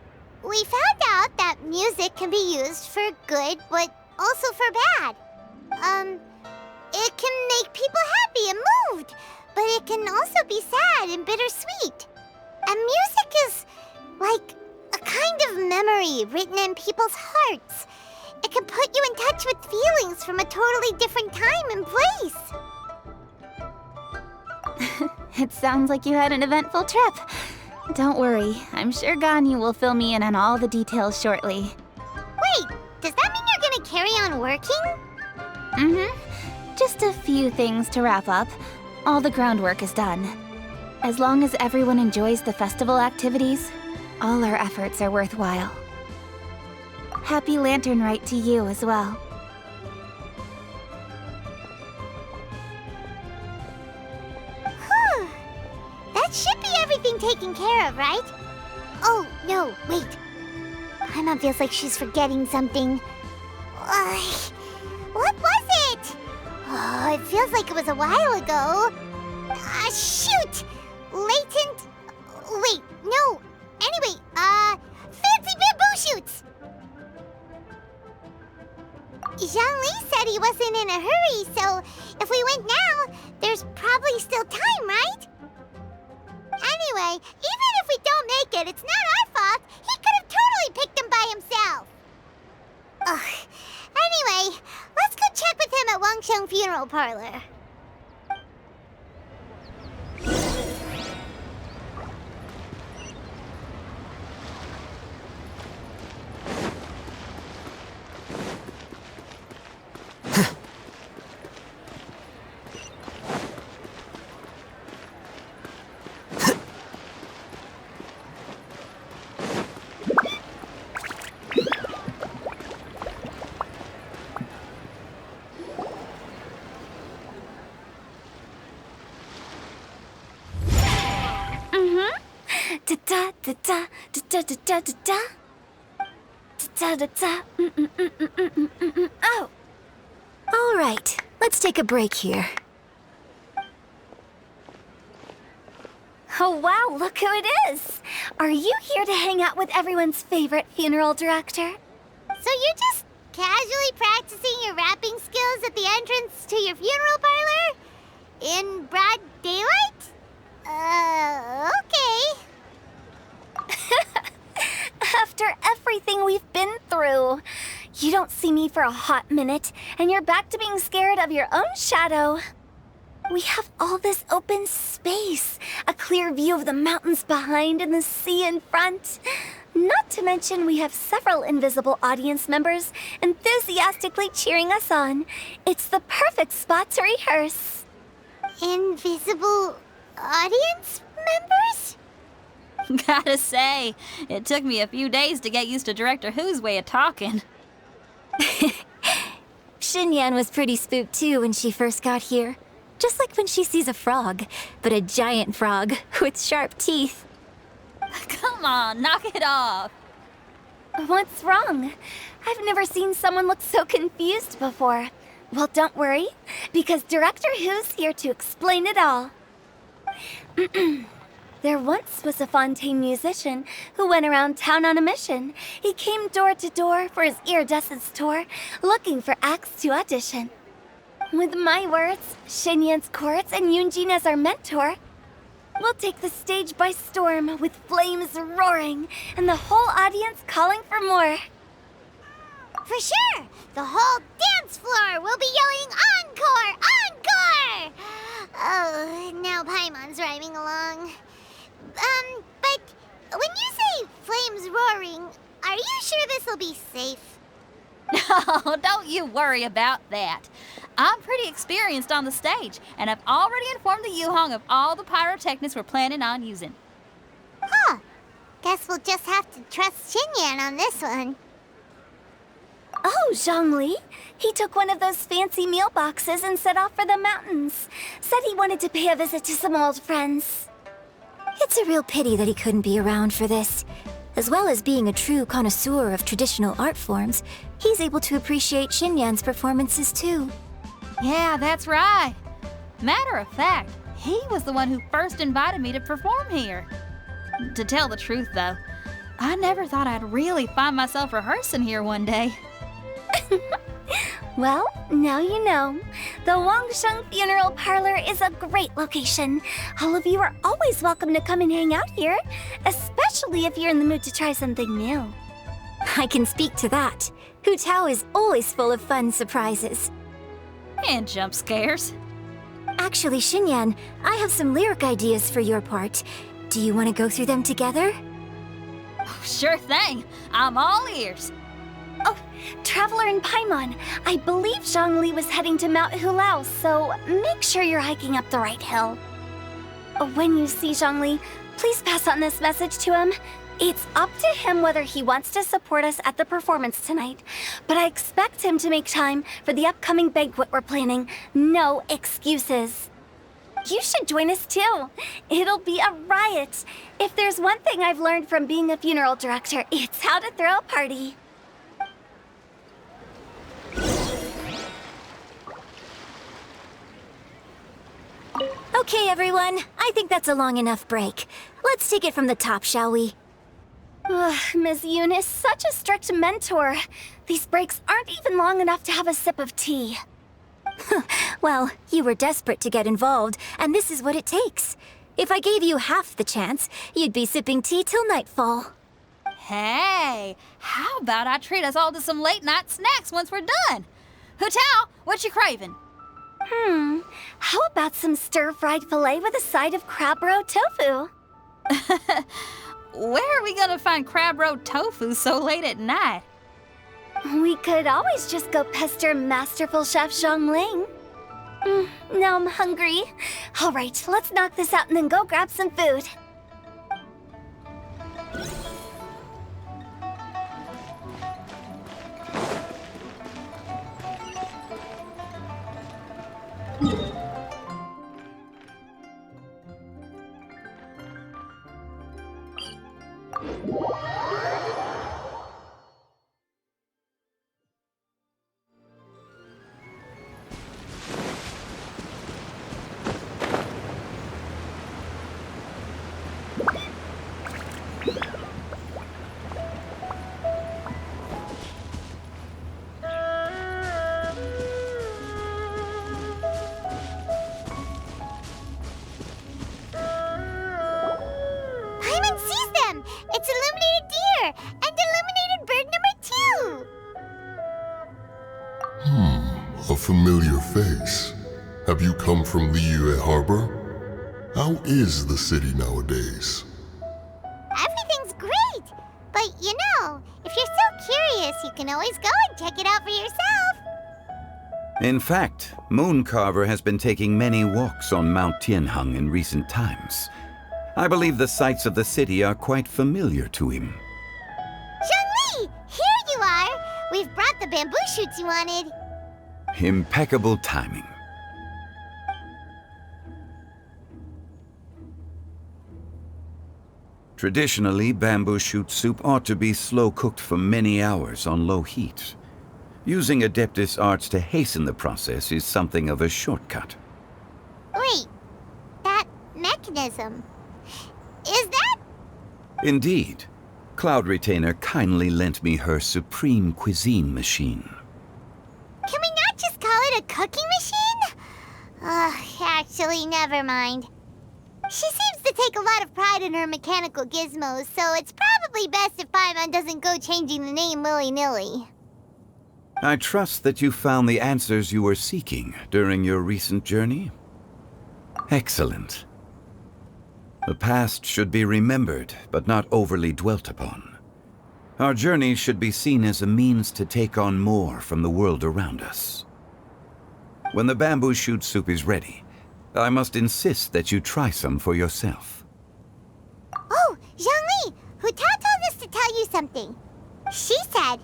we found out that music can be used for good, but also for bad. It It can make people happy and moved, but it can also be sad and bittersweet. And music is like a kind of memory written in people's hearts. It can put you in touch with feelings from a totally different time and place. It sounds like you had an eventful trip. Don't worry, I'm sure Ganyu will fill me in on all the details shortly. Wait, does that mean you're gonna carry on working? Mm-hmm. Just a few things to wrap up. All the groundwork is done. As long as everyone enjoys the festival activities, all our efforts are worthwhile. Happy Lantern Rite to you as well. Whew. That should be everything taken care of, right? Oh, no, wait. Paimon feels like she's forgetting something. What was it? Oh, it feels like it was a while ago. Shoot! Latent... Wait, no. Anyway, fancy bamboo shoots! Zhongli said he wasn't in a hurry, so if we went now, there's probably still time, right? Anyway, even if we don't make it, it's not our fault. He could have totally picked them by himself. Ugh. Anyway, let's go check with him at Wangsheng Funeral Parlor. Oh! All right, let's take a break here. Oh wow, look who it is! Are you here to hang out with everyone's favorite funeral director? So you're just casually practicing your rapping skills at the entrance to your funeral parlor? In broad daylight? Okay. After everything we've been through, you don't see me for a hot minute, and you're back to being scared of your own shadow. We have all this open space, a clear view of the mountains behind and the sea in front. Not to mention we have several invisible audience members enthusiastically cheering us on. It's the perfect spot to rehearse. Invisible audience members? Gotta say, it took me a few days to get used to Director Who's way of talking. Xinyan was pretty spooked too when she first got here. Just like when she sees a frog, but a giant frog with sharp teeth. Come on, knock it off. What's wrong? I've never seen someone look so confused before. Well, don't worry, because Director Who's here to explain it all. There once was a Fontaine musician who went around town on a mission. He came door to door for his iridescence tour, looking for acts to audition. With my words, Xinyan's chords, and Yunjin as our mentor, we'll take the stage by storm with flames roaring and the whole audience calling for more. For sure! The whole dance floor will be yelling encore! Encore! Oh, now Paimon's rhyming along. But when you say flames roaring, are you sure this'll be safe? No, don't you worry about that. I'm pretty experienced on the stage, and I've already informed the Guizhong of all the pyrotechnics we're planning on using. Huh. Guess we'll just have to trust Xinyan on this one. Oh, Zhongli. He took one of those fancy meal boxes and set off for the mountains. Said he wanted to pay a visit to some old friends. It's a real pity that he couldn't be around for this. As well as being a true connoisseur of traditional art forms, he's able to appreciate Xinyan's performances too. Yeah, that's right. Matter of fact, he was the one who first invited me to perform here. To tell the truth, though, I never thought I'd really find myself rehearsing here one day. Well, now you know. The Wangsheng Funeral Parlor is a great location. All of you are always welcome to come and hang out here, especially if you're in the mood to try something new. I can speak to that. Hu Tao is always full of fun surprises. And jump scares. Actually, Xinyan, I have some lyric ideas for your part. Do you want to go through them together? Sure thing. I'm all ears. Oh, Traveler in Paimon, I believe Zhongli was heading to Mount Hulao, so make sure you're hiking up the right hill. When you see Zhongli, please pass on this message to him. It's up to him whether he wants to support us at the performance tonight, but I expect him to make time for the upcoming banquet we're planning. No excuses. You should join us too. It'll be a riot. If there's one thing I've learned from being a funeral director, it's how to throw a party. Okay, everyone. I think that's a long enough break. Let's take it from the top, shall we? Ms. Eunice, such a strict mentor. These breaks aren't even long enough to have a sip of tea. Well, you were desperate to get involved, and this is what it takes. If I gave you half the chance, you'd be sipping tea till nightfall. Hey, how about I treat us all to some late-night snacks once we're done? Hu Tao, what you craving? How about some stir-fried filet with a side of crab roe tofu? Where are we gonna find crab roe tofu so late at night? We could always just go pester masterful chef Zhongling. Now I'm hungry. All right, let's knock this out and then go grab some food. It's illuminated deer and illuminated bird number 2. A familiar face. Have you come from Liyue Harbor? How is the city nowadays? Everything's great, but you know, if you're so curious, you can always go and check it out for yourself. In fact, Mooncarver has been taking many walks on Mount Tianheng in recent times. I believe the sights of the city are quite familiar to him. Zhongli, here you are! We've brought the bamboo shoots you wanted. Impeccable timing. Traditionally, bamboo shoot soup ought to be slow-cooked for many hours on low heat. Using Adeptus arts to hasten the process is something of a shortcut. Wait, that mechanism... is that... Indeed. Cloud Retainer kindly lent me her supreme cuisine machine. Can we not just call it a cooking machine? Actually, never mind. She seems to take a lot of pride in her mechanical gizmos, so it's probably best if Paimon doesn't go changing the name willy-nilly. I trust that you found the answers you were seeking during your recent journey. Excellent. The past should be remembered, but not overly dwelt upon. Our journey should be seen as a means to take on more from the world around us. When the bamboo shoot soup is ready, I must insist that you try some for yourself. Oh, Zhongli! Hu Tao told us to tell you something. She said,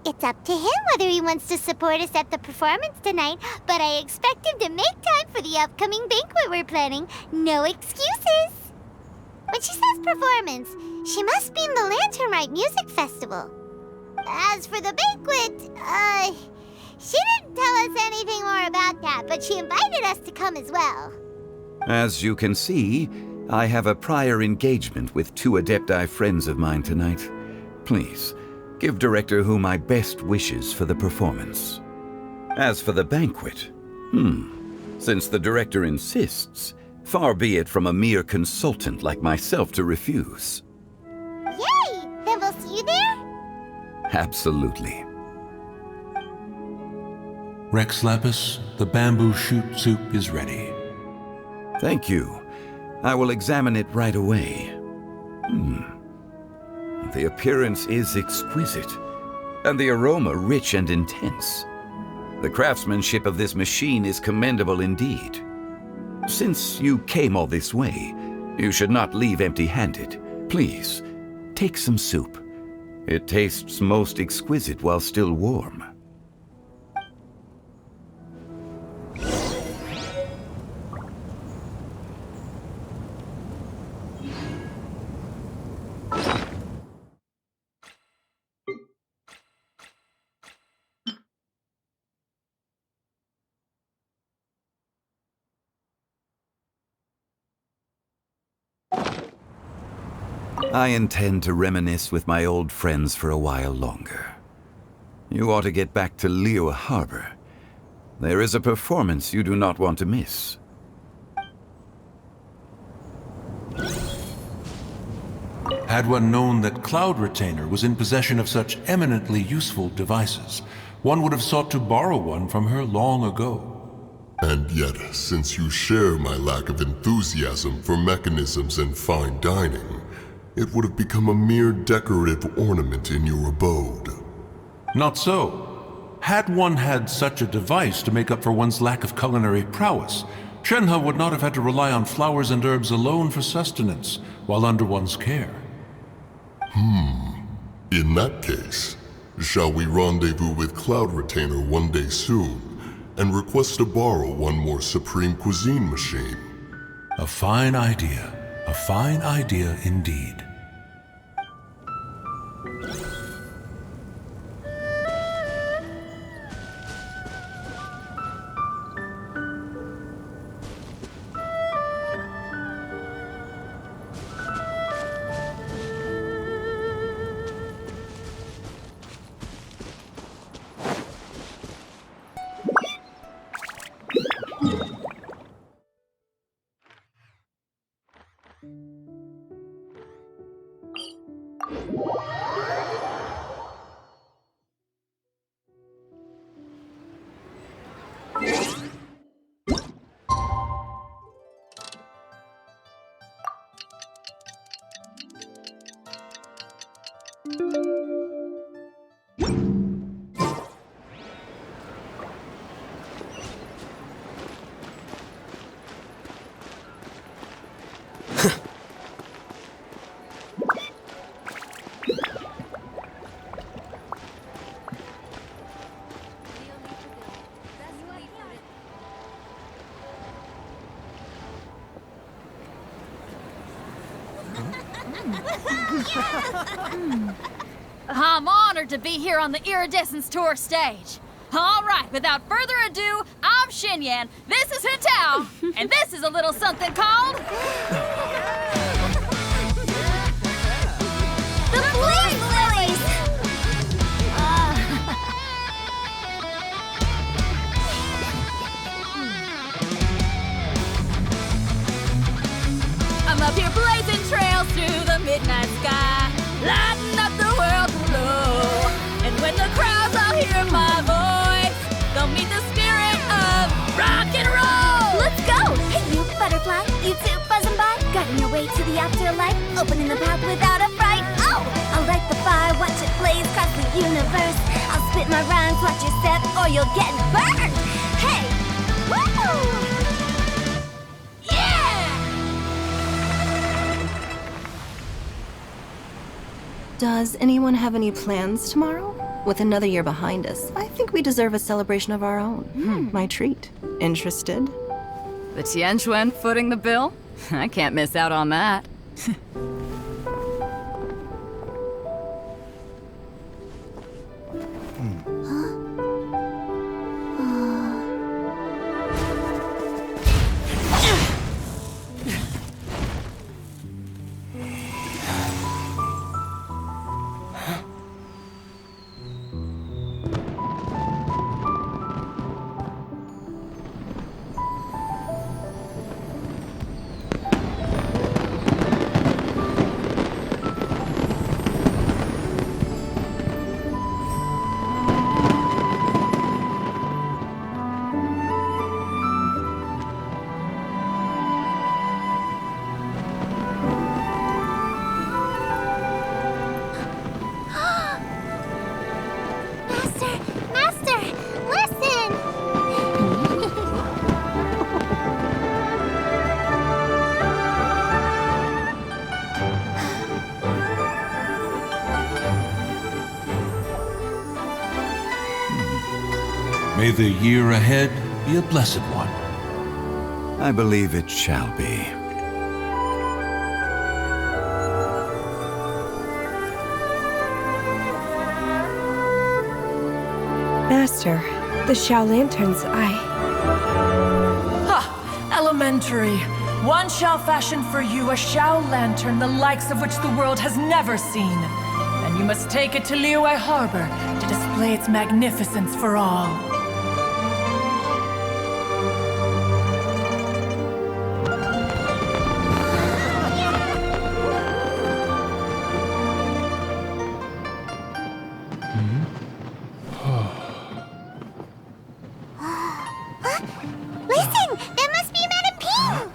it's up to him whether he wants to support us at the performance tonight, but I expect him to make time for the upcoming banquet we're planning. No excuses! When she says performance, she must mean the Lantern Rite Music Festival. As for the banquet, she didn't tell us anything more about that, but she invited us to come as well. As you can see, I have a prior engagement with 2 Adepti friends of mine tonight. Please, give Director Hu my best wishes for the performance. As for the banquet, since the director insists, far be it from a mere consultant like myself to refuse. Yay! Then we'll see you there? Absolutely. Rex Lapis, the bamboo shoot soup is ready. Thank you. I will examine it right away. The appearance is exquisite, and the aroma rich and intense. The craftsmanship of this machine is commendable indeed. Since you came all this way, you should not leave empty-handed. Please, take some soup. It tastes most exquisite while still warm. I intend to reminisce with my old friends for a while longer. You ought to get back to Liyue Harbor. There is a performance you do not want to miss. Had one known that Cloud Retainer was in possession of such eminently useful devices, one would have sought to borrow one from her long ago. And yet, since you share my lack of enthusiasm for mechanisms and fine dining, it would have become a mere decorative ornament in your abode. Not so. Had one had such a device to make up for one's lack of culinary prowess, Shenhe would not have had to rely on flowers and herbs alone for sustenance, while under one's care. In that case, shall we rendezvous with Cloud Retainer one day soon, and request to borrow one more Supreme Cuisine machine? A fine idea. A fine idea indeed. I'm honored to be here on the Iridescence Tour stage. All right, without further ado, I'm Xinyan, this is Hutao, and this is a little something called... The Flame Lilies! I'm up here blazing trails through the midnight sky, lighting up the world below. And when the crowds all hear my voice, they'll meet the spirit of rock and roll. Let's go! Hey, you butterfly, you too buzzing by, guiding your way to the afterlife, opening the path without a fright. Oh, I'll light the fire, watch it blaze across the universe. I'll spit my rhymes, watch your step, or you'll get burned. Hey, woo! Does anyone have any plans tomorrow? With another year behind us, I think we deserve a celebration of our own. My treat. Interested? The Tianquan footing the bill? I can't miss out on that. May the year ahead be a blessed one. I believe it shall be. Master, the Xiao Lanterns, Ha! Elementary. One shall fashion for you a Xiao Lantern the likes of which the world has never seen. And you must take it to Liyue Harbor to display its magnificence for all. Listen! That must be Madame Ping!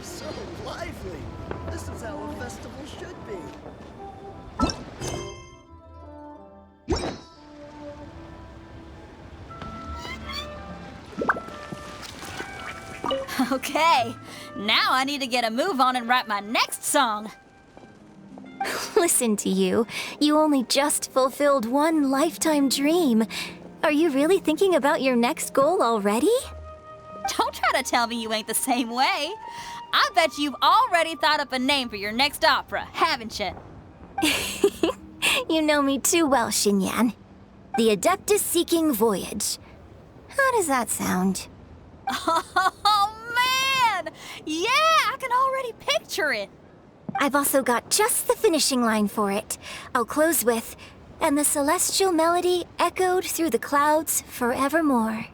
So lively! This is how a festival should be. Okay, now I need to get a move on and write my next song. Listen to you. You only just fulfilled one lifetime dream. Are you really thinking about your next goal already? Don't try to tell me you ain't the same way. I bet you've already thought up a name for your next opera, haven't you? You know me too well, Xinyan. The Adeptus Seeking Voyage. How does that sound? Oh, man! Yeah, I can already picture it. I've also got just the finishing line for it. I'll close with, "And the celestial melody echoed through the clouds forevermore."